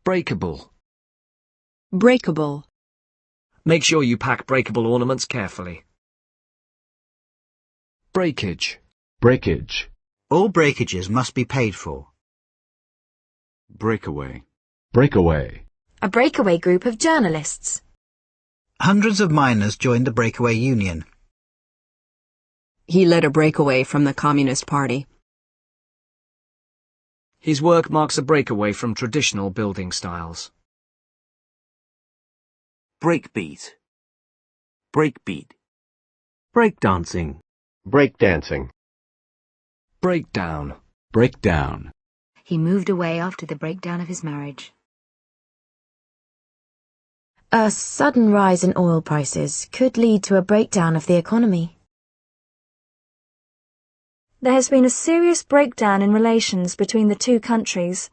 Breakable. Breakable. Make sure you pack breakable ornaments carefully. Breakage. Breakage. All breakages must be paid for. Breakaway. Breakaway. A breakaway group of journalists. Hundreds of miners joined the breakaway union. He led a breakaway from the Communist Party. His work marks a breakaway from traditional building styles. Breakbeat. Breakbeat. Breakdancing. Breakdancing. Breakdown. Breakdown. He moved away after the breakdown of his marriage. A sudden rise in oil prices could lead to a breakdown of the economy. There has been a serious breakdown in relations between the two countries.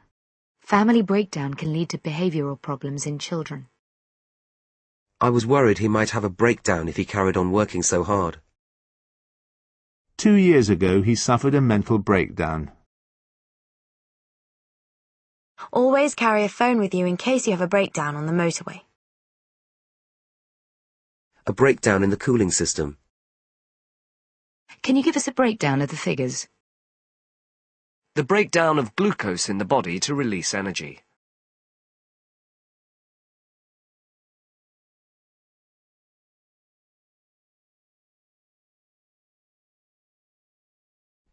Family breakdown can lead to behavioral problems in children. I was worried he might have a breakdown if he carried on working so hard. 2 years ago he suffered a mental breakdown. Always carry a phone with you in case you have a breakdown on the motorway. A breakdown in the cooling system. Can you give us a breakdown of the figures? The breakdown of glucose in the body to release energy.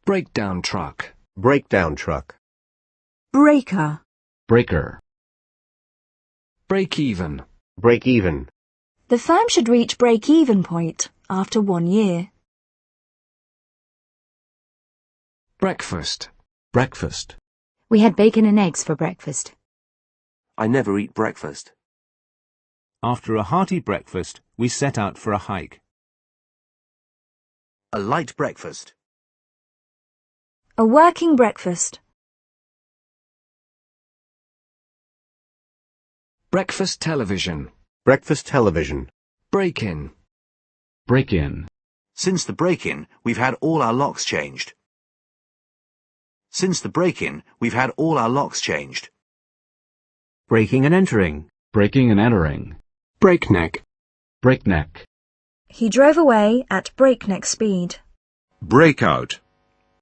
Breakdown truck. Breakdown truck. Breaker. Breaker. Break even. Break even. The firm should reach break-even point after 1 year. Breakfast. Breakfast. We had bacon and eggs for breakfast. I never eat breakfast. After a hearty breakfast, we set out for a hike. A light breakfast. A working breakfast. Breakfast television. Breakfast television. Break-in. Break-in. Since the break-in, we've had all our locks changed. Since the break-in, we've had all our locks changed. Breaking and entering. Breaking and entering. Breakneck. Breakneck. He drove away at breakneck speed. Breakout.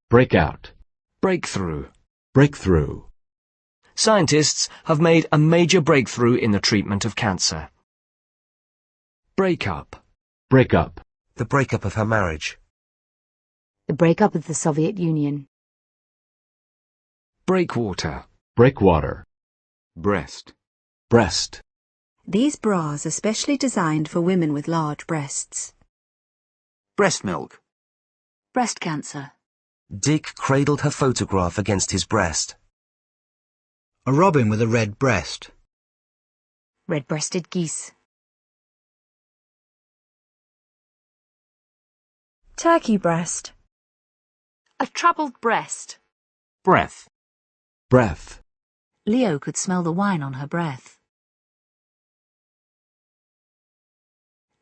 Breakout. Breakthrough. Breakthrough. Scientists have made a major breakthrough in the treatment of cancer. Breakup. Breakup. The breakup of her marriage. The breakup of the Soviet Union. Breakwater. Breakwater. Breast. Breast. These bras are specially designed for women with large breasts. Breast milk. Breast cancer. Dick cradled her photograph against his breast. A robin with a red breast. Red-breasted geese. Turkey breast. A troubled breast. Breath. Breath. Leo could smell the wine on her breath.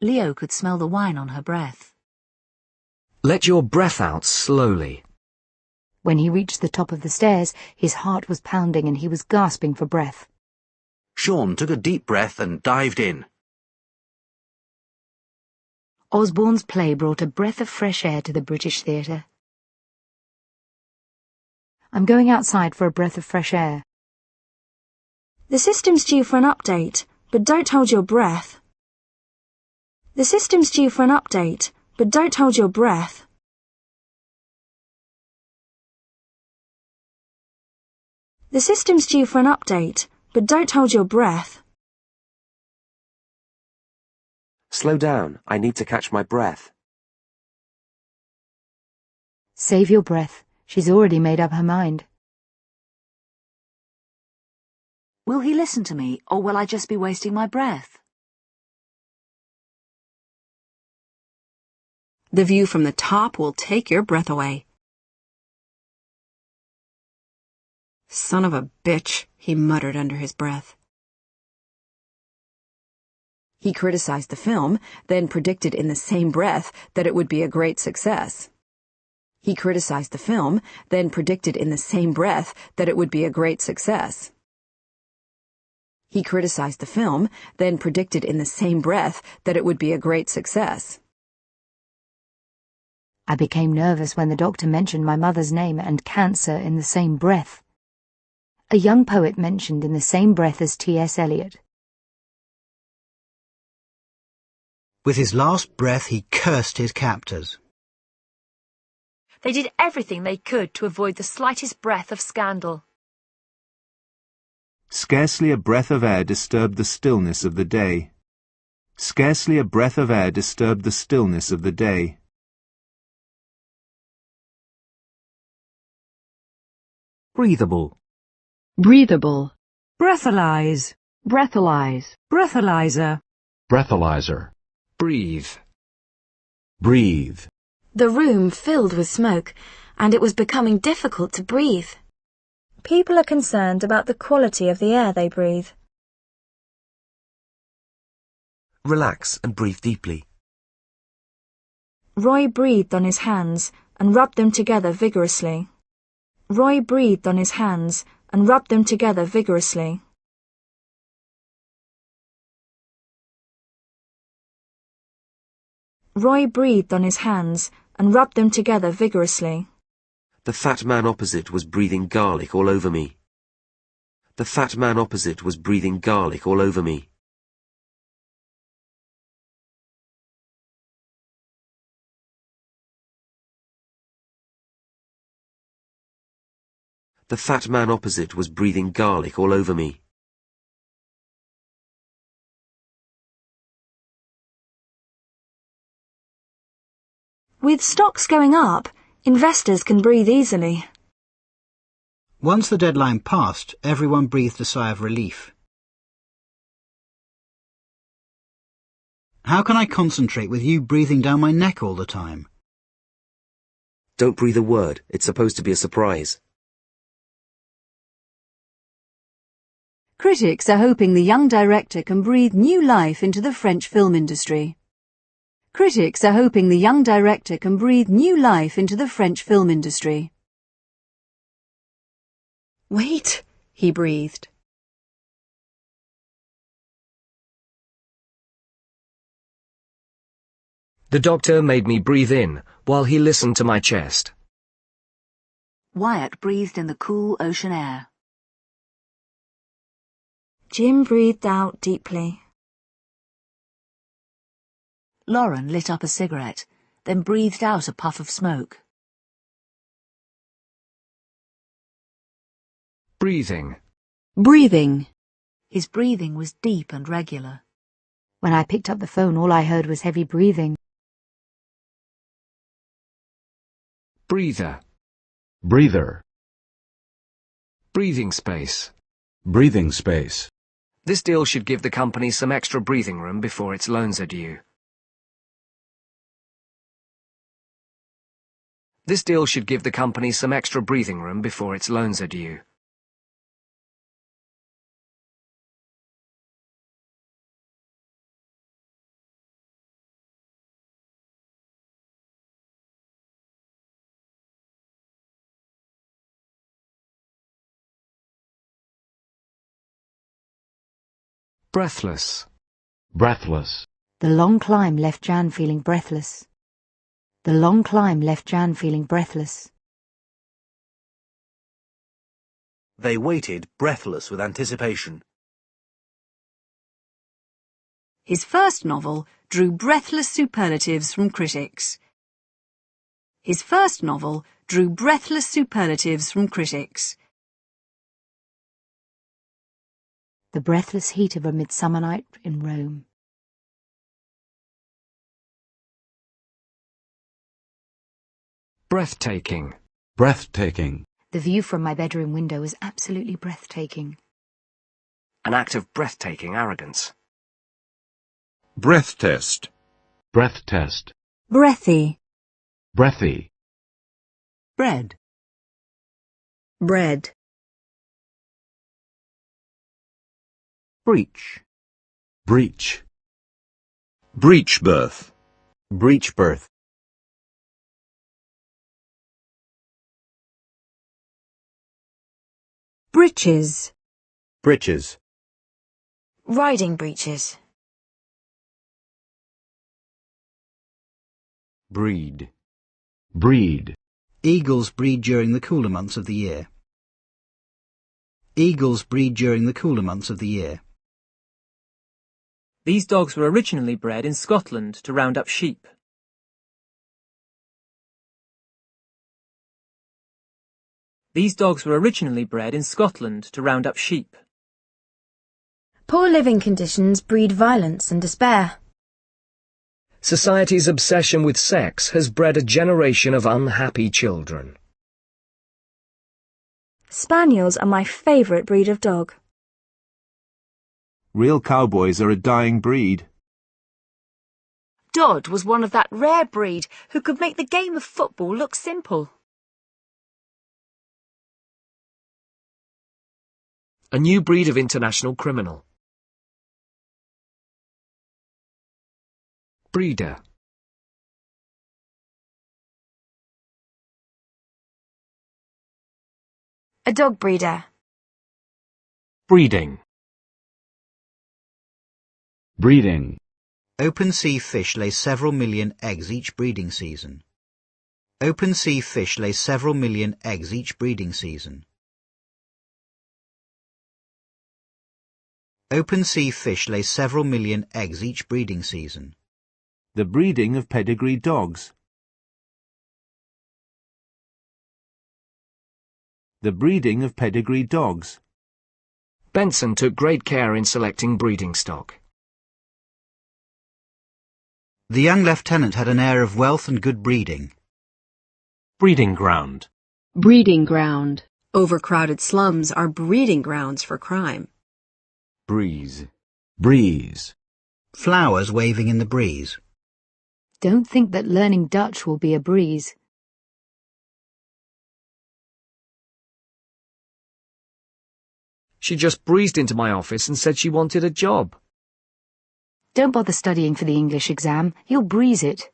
Leo could smell the wine on her breath. Let your breath out slowly. When he reached the top of the stairs, his heart was pounding and he was gasping for breath. Sean took a deep breath and dived in. Osborne's play brought a breath of fresh air to the British theatre. I'm going outside for a breath of fresh air. The system's due for an update, but don't hold your breath. The system's due for an update, but don't hold your breath. The system's due for an update, but don't hold your breath. Slow down, I need to catch my breath. Save your breath. She's already made up her mind. Will he listen to me, or will I just be wasting my breath? The view from the top will take your breath away. Son of a bitch, he muttered under his breath. He criticized the film, then predicted in the same breath that it would be a great success. He criticized the film, then predicted in the same breath that it would be a great success. He criticized the film, then predicted in the same breath that it would be a great success. I became nervous when the doctor mentioned my mother's name and cancer in the same breath. A young poet mentioned in the same breath as T.S. Eliot. With his last breath he cursed his captors. They did everything they could to avoid the slightest breath of scandal. Scarcely a breath of air disturbed the stillness of the day. Scarcely a breath of air disturbed the stillness of the day. Breathable. Breathable. Breathalyze. Breathalyze. Breathalyzer. Breathalyzer. Breathe. Breathe. The room filled with smoke, and it was becoming difficult to breathe. People are concerned about the quality of the air they breathe. Relax and breathe deeply. Roy breathed on his hands and rubbed them together vigorously. Roy breathed on his hands and rubbed them together vigorously. Roy breathed on his hands and rubbed them together vigorously. The fat man opposite was breathing garlic all over me. The fat man opposite was breathing garlic all over me. The fat man opposite was breathing garlic all over me. With stocks going up, investors can breathe easily. Once the deadline passed, everyone breathed a sigh of relief. How can I concentrate with you breathing down my neck all the time? Don't breathe a word. It's supposed to be a surprise. Critics are hoping the young director can breathe new life into the French film industry. Critics are hoping the young director can breathe new life into the French film industry. Wait, he breathed. The doctor made me breathe in while he listened to my chest. Wyatt breathed in the cool ocean air. Jim breathed out deeply. Lauren lit up a cigarette, then breathed out a puff of smoke. Breathing. Breathing. His breathing was deep and regular. When I picked up the phone, all I heard was heavy breathing. Breather. Breather. Breathing space. Breathing space. This deal should give the company some extra breathing room before its loans are due. This deal should give the company some extra breathing room before its loans are due. Breathless. Breathless. The long climb left Jan feeling breathless. The long climb left Jan feeling breathless. They waited, breathless with anticipation. His first novel drew breathless superlatives from critics. His first novel drew breathless superlatives from critics. The breathless heat of a midsummer night in Rome. Breathtaking. Breathtaking. The view from my bedroom window was absolutely breathtaking. An act of breathtaking arrogance. Breath test. Breath test. Breathy. Breathy. Bread. Bread. Breach. Breach. Breech birth. Breech birth. Breeches. Breeches. Riding breeches. Breed. Breed. Eagles breed during the cooler months of the year. Eagles breed during the cooler months of the year. These dogs were originally bred in Scotland to round up sheep. These dogs were originally bred in Scotland to round up sheep. Poor living conditions breed violence and despair. Society's obsession with sex has bred a generation of unhappy children. Spaniels are my favourite breed of dog. Real cowboys are a dying breed. Dodd was one of that rare breed who could make the game of football look simple. A new breed of international criminal. Breeder. A dog breeder. Breeding. Breeding. Open sea fish lay several million eggs each breeding season. Open sea fish lay several million eggs each breeding season. Open sea fish lay several million eggs each breeding season. The breeding of pedigree dogs. The breeding of pedigree dogs. Benson took great care in selecting breeding stock. The young lieutenant had an air of wealth and good breeding. Breeding ground. Breeding ground. Overcrowded slums are breeding grounds for crime. Breeze. Breeze. Flowers waving in the breeze. Don't think that learning Dutch will be a breeze. She just breezed into my office and said she wanted a job. Don't bother studying for the English exam, you'll breeze it.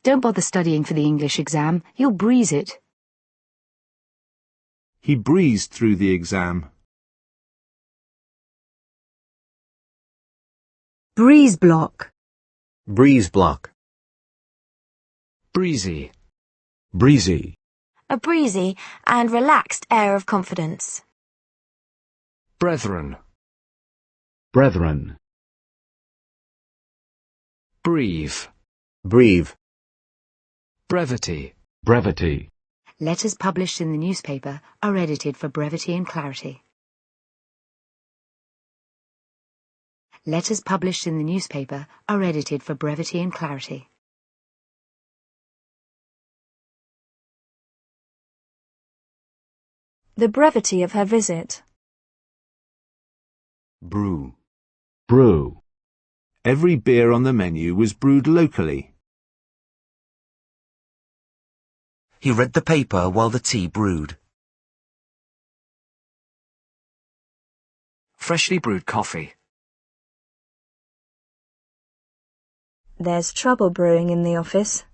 Don't bother studying for the English exam, you'll breeze it. He breezed through the exam. Breeze block. Breeze block. Breezy. Breezy. A breezy and relaxed air of confidence. Brethren. Brethren. Breve. Breve. Brevity. Brevity. Letters published in the newspaper are edited for brevity and clarity. Letters published in the newspaper are edited for brevity and clarity. The brevity of her visit. Brew. Brew. Every beer on the menu was brewed locally. He read the paper while the tea brewed. Freshly brewed coffee. There's trouble brewing in the office.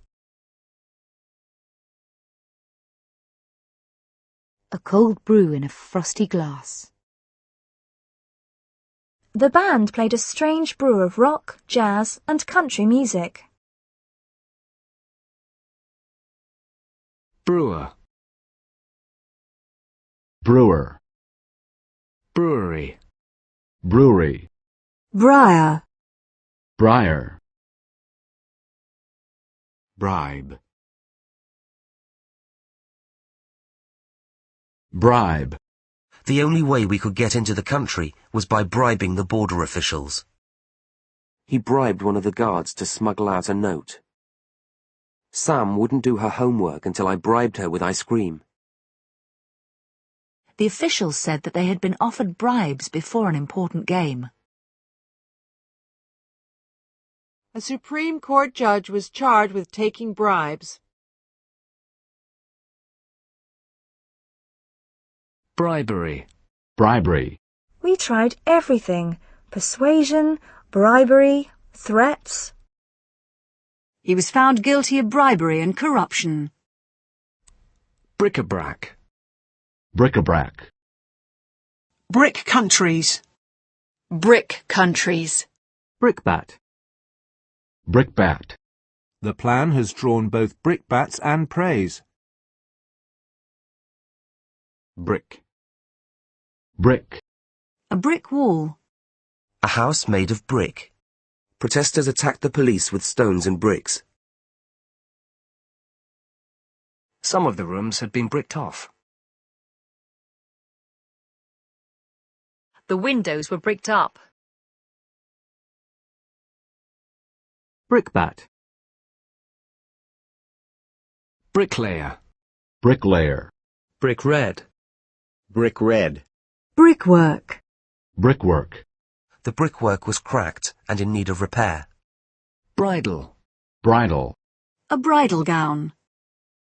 A cold brew in a frosty glass. The band played a strange brew of rock, jazz, and country music. Brewer. Brewer. Brewery. Brewery. Briar. Briar. Bribe. Bribe. The only way we could get into the country was by bribing the border officials. He bribed one of the guards to smuggle out a note. Sam wouldn't do her homework until I bribed her with ice cream. The officials said that they had been offered bribes before an important game. A Supreme Court judge was charged with taking bribes. Bribery. Bribery. We tried everything. Persuasion, bribery, threats. He was found guilty of bribery and corruption. Bric-a-brac. Bric-a-brac. Brick countries. Brick countries. Brickbat. Brickbat. The plan has drawn both brickbats and praise. Brick. Brick. A brick wall. A house made of brick. Protesters attacked the police with stones and bricks. Some of the rooms had been bricked off. The windows were bricked up. Brickbat. Bricklayer. Bricklayer. Brick red. Brick red. Brickwork. Brickwork. The brickwork was cracked and in need of repair. Bridal. Bridal. A bridal gown.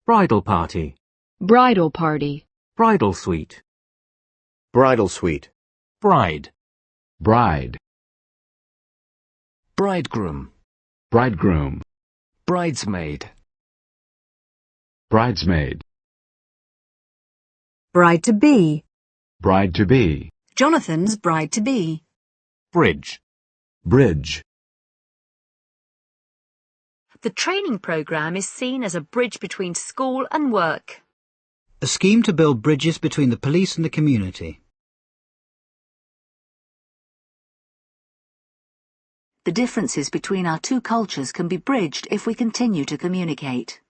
Bridal party. Bridal party. Bridal suite. Bridal suite. Bride. Bride. Bridegroom. Bridegroom. Bridesmaid. Bridesmaid. Bride-to-be. Bride-to-be. Jonathan's bride-to-be. Bridge. Bridge. The training programme is seen as a bridge between school and work. A scheme to build bridges between the police and the community. The differences between our two cultures can be bridged if we continue to communicate.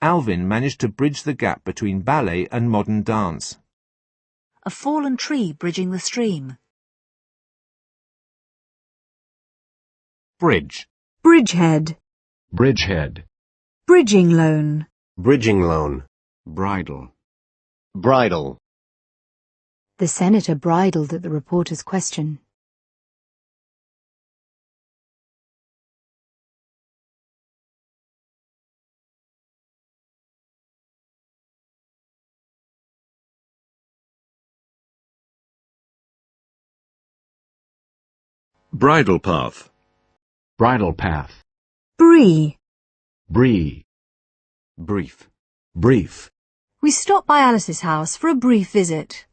Alvin managed to bridge the gap between ballet and modern dance. A fallen tree bridging the stream. Bridge. Bridgehead. Bridgehead. Bridging loan. Bridging loan. Bridal. Bridal. The senator bridled at the reporter's question. Bridle path. Bridle path. Bree. Bree. Brief. Brief. We stopped by Alice's house for a brief visit.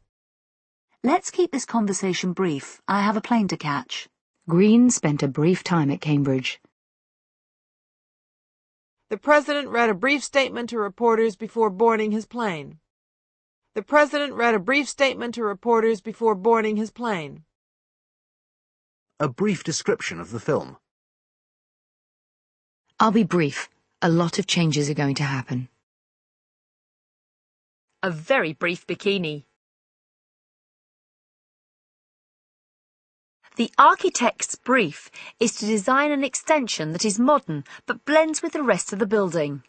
Let's keep this conversation brief. I have a plane to catch. Green spent a brief time at Cambridge. The President read a brief statement to reporters before boarding his plane. The President read a brief statement to reporters before boarding his plane. A brief description of the film. I'll be brief. A lot of changes are going to happen. A very brief bikini. The architect's brief is to design an extension that is modern but blends with the rest of the building.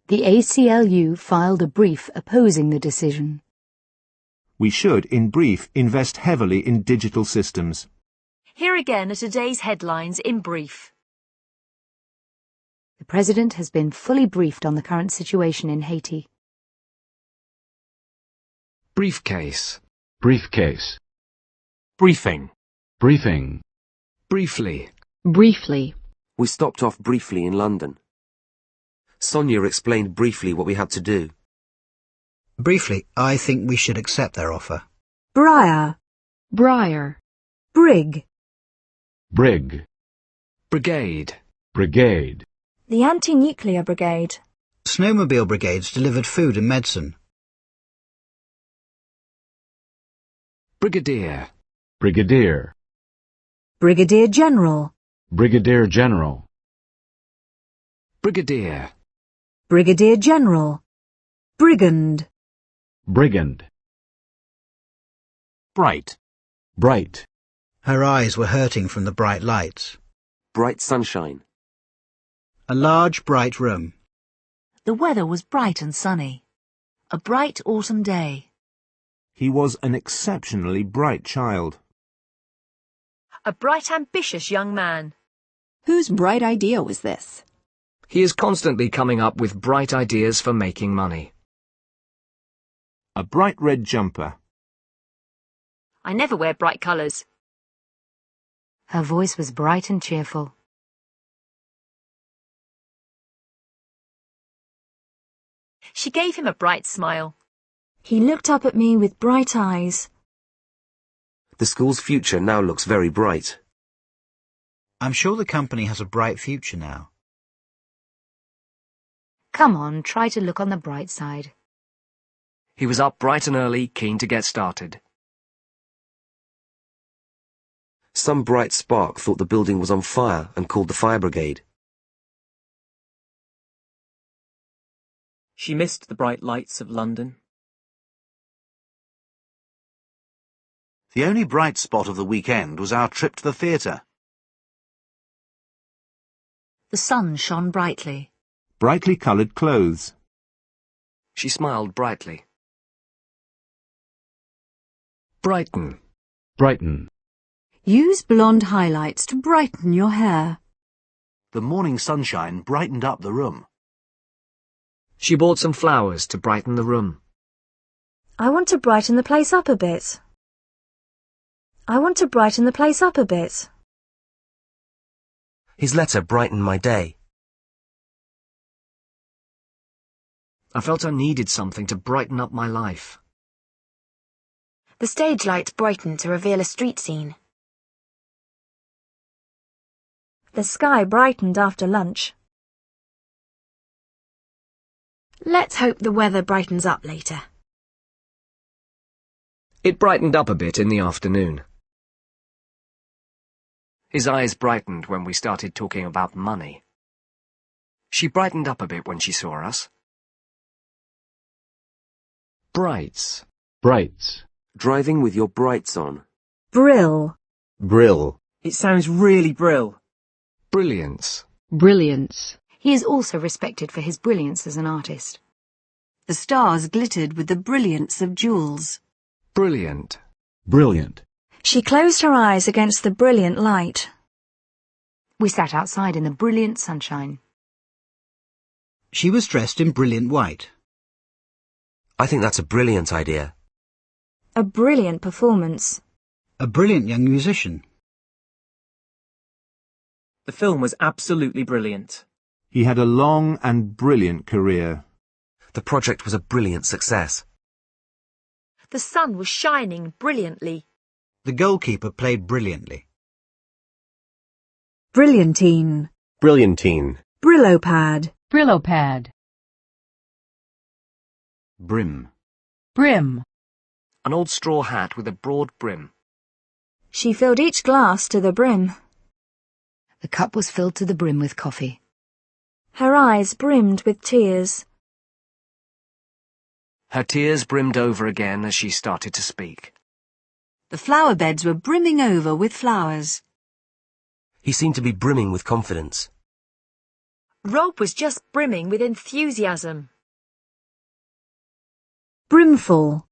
The ACLU filed a brief opposing the decision. We should, in brief, invest heavily in digital systems. Here again are today's headlines in brief. The President has been fully briefed on the current situation in Haiti. Briefcase. Briefcase. Briefing. Briefing. Briefly. Briefly. We stopped off briefly in London. Sonia explained briefly what we had to do. Briefly, I think we should accept their offer. Briar. Briar. Brig. Brig. Brigade. Brigade. The anti-nuclear brigade. Snowmobile brigades delivered food and medicine. Brigadier. Brigadier. Brigadier General. Brigadier General. Brigadier. Brigadier General. Brigand. Brigand. Bright. Bright. Her eyes were hurting from the bright lights. Bright sunshine. A large, bright room. The weather was bright and sunny. A bright autumn day. He was an exceptionally bright child. A bright, ambitious young man. Whose bright idea was this? He is constantly coming up with bright ideas for making money. A bright red jumper. I never wear bright colours. Her voice was bright and cheerful. She gave him a bright smile. He looked up at me with bright eyes. The school's future now looks very bright. I'm sure the company has a bright future now. Come on, try to look on the bright side. He was up bright and early, keen to get started. Some bright spark thought the building was on fire and called the fire brigade. She missed the bright lights of London. The only bright spot of the weekend was our trip to the theatre. The sun shone brightly. Brightly coloured clothes. She smiled brightly. Brighten. Brighten. Use blonde highlights to brighten your hair. The morning sunshine brightened up the room. She bought some flowers to brighten the room. I want to brighten the place up a bit. I want to brighten the place up a bit. His letter brightened my day. I felt I needed something to brighten up my life. The stage lights brightened to reveal a street scene. The sky brightened after lunch. Let's hope the weather brightens up later. It brightened up a bit in the afternoon. His eyes brightened when we started talking about money. She brightened up a bit when she saw us. Brights. Brights. Driving with your brights on. Brill. Brill. It sounds really brill. Brilliance. Brilliance. He is also respected for his brilliance as an artist. The stars glittered with the brilliance of jewels. Brilliant. Brilliant. She closed her eyes against the brilliant light. We sat outside in the brilliant sunshine. She was dressed in brilliant white. I think that's a brilliant idea. A brilliant performance. A brilliant young musician. The film was absolutely brilliant. He had a long and brilliant career. The project was a brilliant success. The sun was shining brilliantly. The goalkeeper played brilliantly. Brilliantine. Brilliantine. Brillopad. Brillopad. Brim. Brim. An old straw hat with a broad brim. She filled each glass to the brim. The cup was filled to the brim with coffee. Her eyes brimmed with tears. Her tears brimmed over again as she started to speak. The flower beds were brimming over with flowers. He seemed to be brimming with confidence. Rob was just brimming with enthusiasm. Brimful.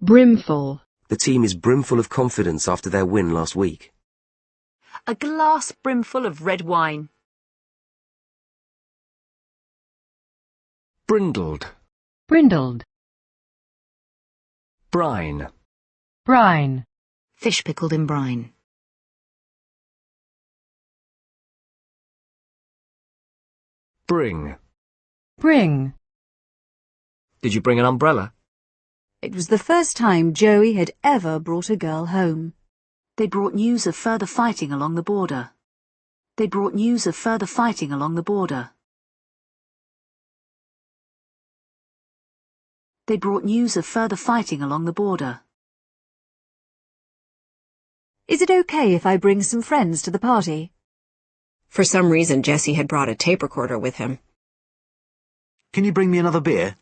Brimful. The team is brimful of confidence after their win last week. A glass brimful of red wine. Brindled. Brindled. Brine. Brine. Fish pickled in brine. Bring. Bring. Did you bring an umbrella? It was the first time Joey had ever brought a girl home. They brought news of further fighting along the border. They brought news of further fighting along the border. They brought news of further fighting along the border. Is it okay if I bring some friends to the party? For some reason, Jesse had brought a tape recorder with him. Can you bring me another beer?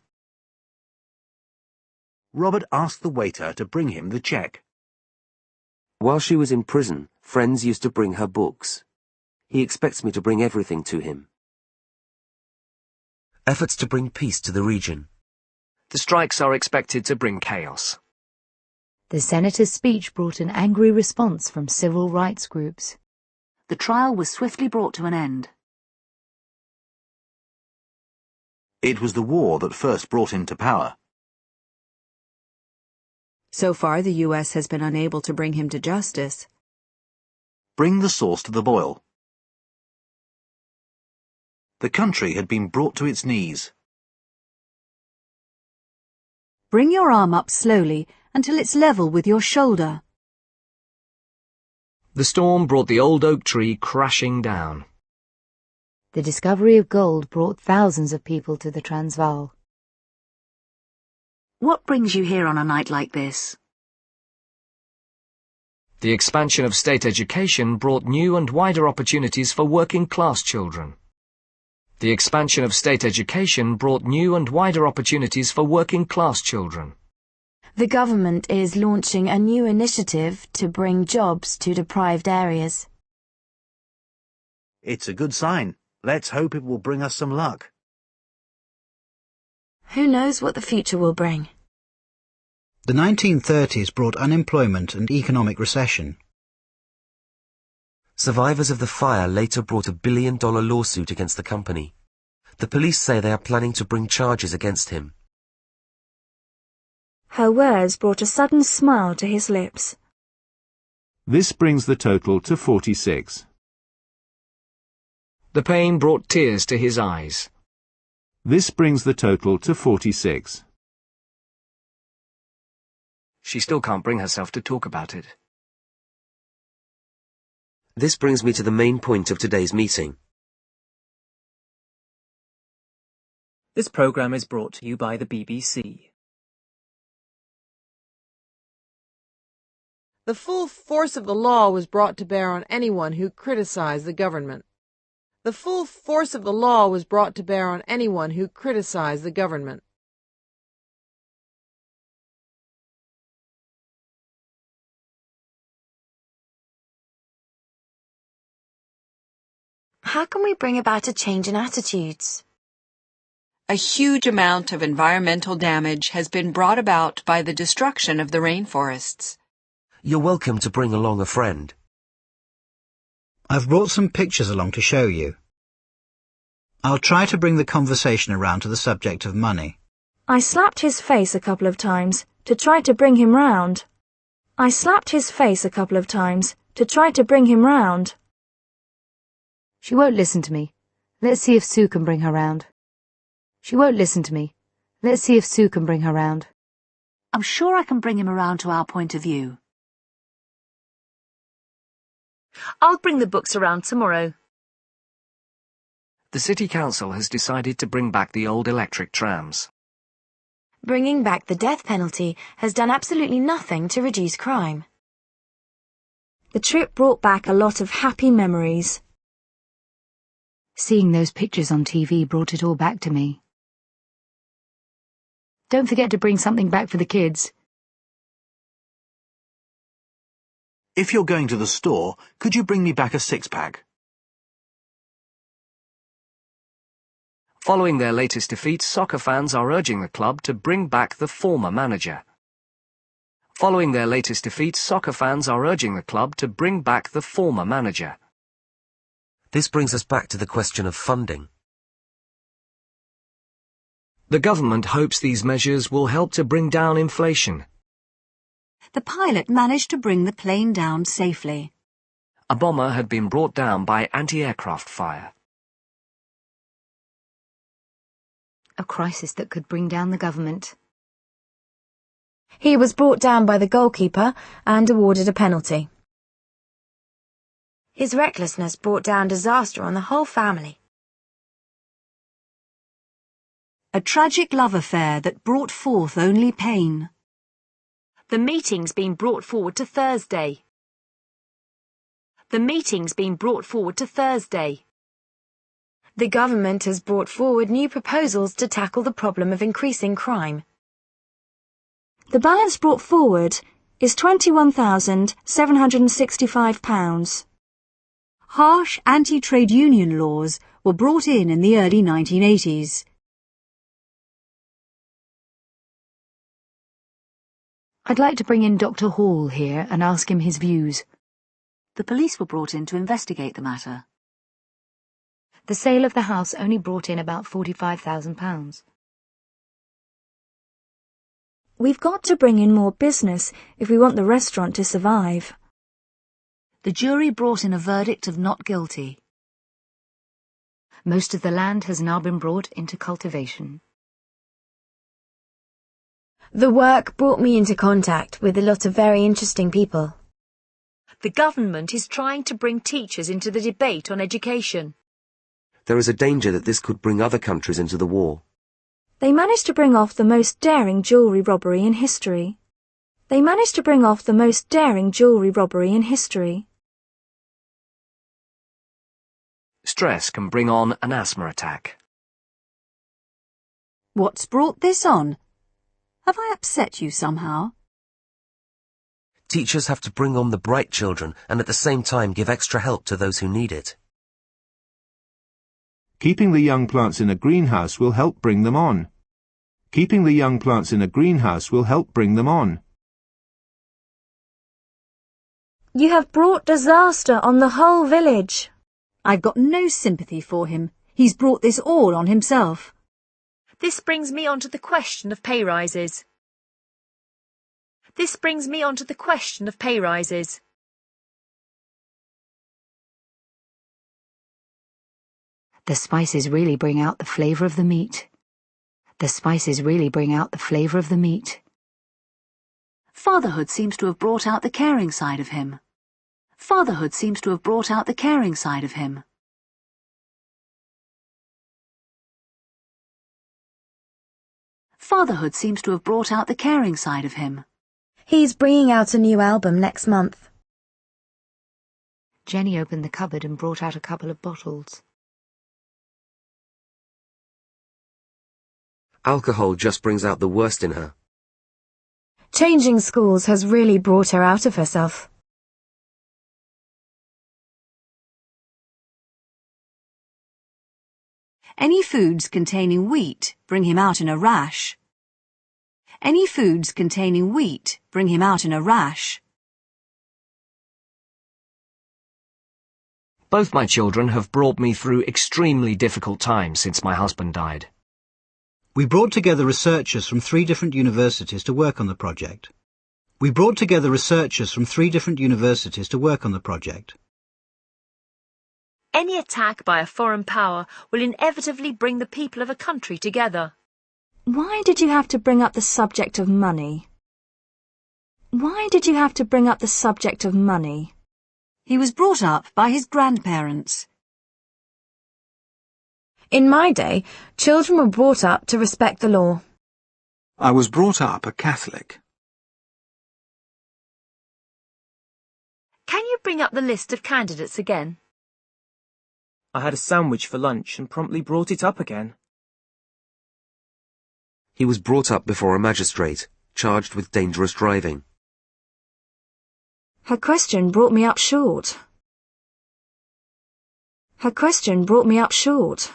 Robert asked the waiter to bring him the cheque. While she was in prison, friends used to bring her books. He expects me to bring everything to him. Efforts to bring peace to the region. The strikes are expected to bring chaos. The senator's speech brought an angry response from civil rights groups. The trial was swiftly brought to an end. It was the war that first brought him to power. So far, the U.S. has been unable to bring him to justice. Bring the sauce to the boil. The country had been brought to its knees. Bring your arm up slowly until it's level with your shoulder. The storm brought the old oak tree crashing down. The discovery of gold brought thousands of people to the Transvaal. What brings you here on a night like this? The expansion of state education brought new and wider opportunities for working-class children. The expansion of state education brought new and wider opportunities for working-class children. The government is launching a new initiative to bring jobs to deprived areas. It's a good sign. Let's hope it will bring us some luck. Who knows what the future will bring? The 1930s brought unemployment and economic recession. Survivors of the fire later brought a $1 billion lawsuit against the company. The police say they are planning to bring charges against him. Her words brought a sudden smile to his lips. This brings the total to 46. The pain brought tears to his eyes. This brings the total to 46. She still can't bring herself to talk about it. This brings me to the main point of today's meeting. This programme is brought to you by the BBC. The full force of the law was brought to bear on anyone who criticized the government. The full force of the law was brought to bear on anyone who criticized the government. How can we bring about a change in attitudes? A huge amount of environmental damage has been brought about by the destruction of the rainforests. You're welcome to bring along a friend. I've brought some pictures along to show you. I'll try to bring the conversation around to the subject of money. I slapped his face a couple of times to try to bring him round. I slapped his face a couple of times to try to bring him round. She won't listen to me. Let's see if Sue can bring her round. She won't listen to me. Let's see if Sue can bring her round. I'm sure I can bring him around to our point of view. I'll bring the books around tomorrow. The City Council has decided to bring back the old electric trams. Bringing back the death penalty has done absolutely nothing to reduce crime. The trip brought back a lot of happy memories. Seeing those pictures on TV brought it all back to me. Don't forget to bring something back for the kids. If you're going to the store, could you bring me back a six-pack? Following their latest defeat, soccer fans are urging the club to bring back the former manager. Following their latest defeat, soccer fans are urging the club to bring back the former manager. This brings us back to the question of funding. The government hopes these measures will help to bring down inflation. The pilot managed to bring the plane down safely. A bomber had been brought down by anti-aircraft fire. A crisis that could bring down the government. He was brought down by the goalkeeper and awarded a penalty. His recklessness brought down disaster on the whole family. A tragic love affair that brought forth only pain. The meeting's been brought forward to Thursday. The meeting's been brought forward to Thursday. The government has brought forward new proposals to tackle the problem of increasing crime. The balance brought forward is £21,765. Harsh anti-trade union laws were brought in the early 1980s. I'd like to bring in Dr. Hall here and ask him his views. The police were brought in to investigate the matter. The sale of the house only brought in about £45,000. We've got to bring in more business if we want the restaurant to survive. The jury brought in a verdict of not guilty. Most of the land has now been brought into cultivation. The work brought me into contact with a lot of very interesting people. The government is trying to bring teachers into the debate on education. There is a danger that this could bring other countries into the war. They managed to bring off the most daring jewellery robbery in history. They managed to bring off the most daring jewellery robbery in history. Stress can bring on an asthma attack. What's brought this on? Have I upset you somehow? Teachers have to bring on the bright children and at the same time give extra help to those who need it. Keeping the young plants in a greenhouse will help bring them on. Keeping the young plants in a greenhouse will help bring them on. You have brought disaster on the whole village. I've got no sympathy for him. He's brought this all on himself. This brings me on to the question of pay rises. This brings me on to the question of pay rises. The spices really bring out the flavour of the meat. The spices really bring out the flavour of the meat. Fatherhood seems to have brought out the caring side of him. Fatherhood seems to have brought out the caring side of him. Fatherhood seems to have brought out the caring side of him. He's bringing out a new album next month. Jenny opened the cupboard and brought out a couple of bottles. Alcohol just brings out the worst in her. Changing schools has really brought her out of herself. Any foods containing wheat bring him out in a rash. Any foods containing wheat bring him out in a rash. Both my children have brought me through extremely difficult times since my husband died. We brought together researchers from 3 different universities to work on the project. We brought together researchers from 3 different universities to work on the project. Any attack by a foreign power will inevitably bring the people of a country together. Why did you have to bring up the subject of money? Why did you have to bring up the subject of money? He was brought up by his grandparents. In my day, children were brought up to respect the law. I was brought up a Catholic. Can you bring up the list of candidates again? I had a sandwich for lunch and promptly brought it up again. He was brought up before a magistrate, charged with dangerous driving. Her question brought me up short. Her question brought me up short.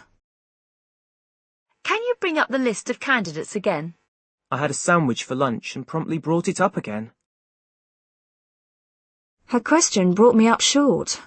Can you bring up the list of candidates again? I had a sandwich for lunch and promptly brought it up again. Her question brought me up short.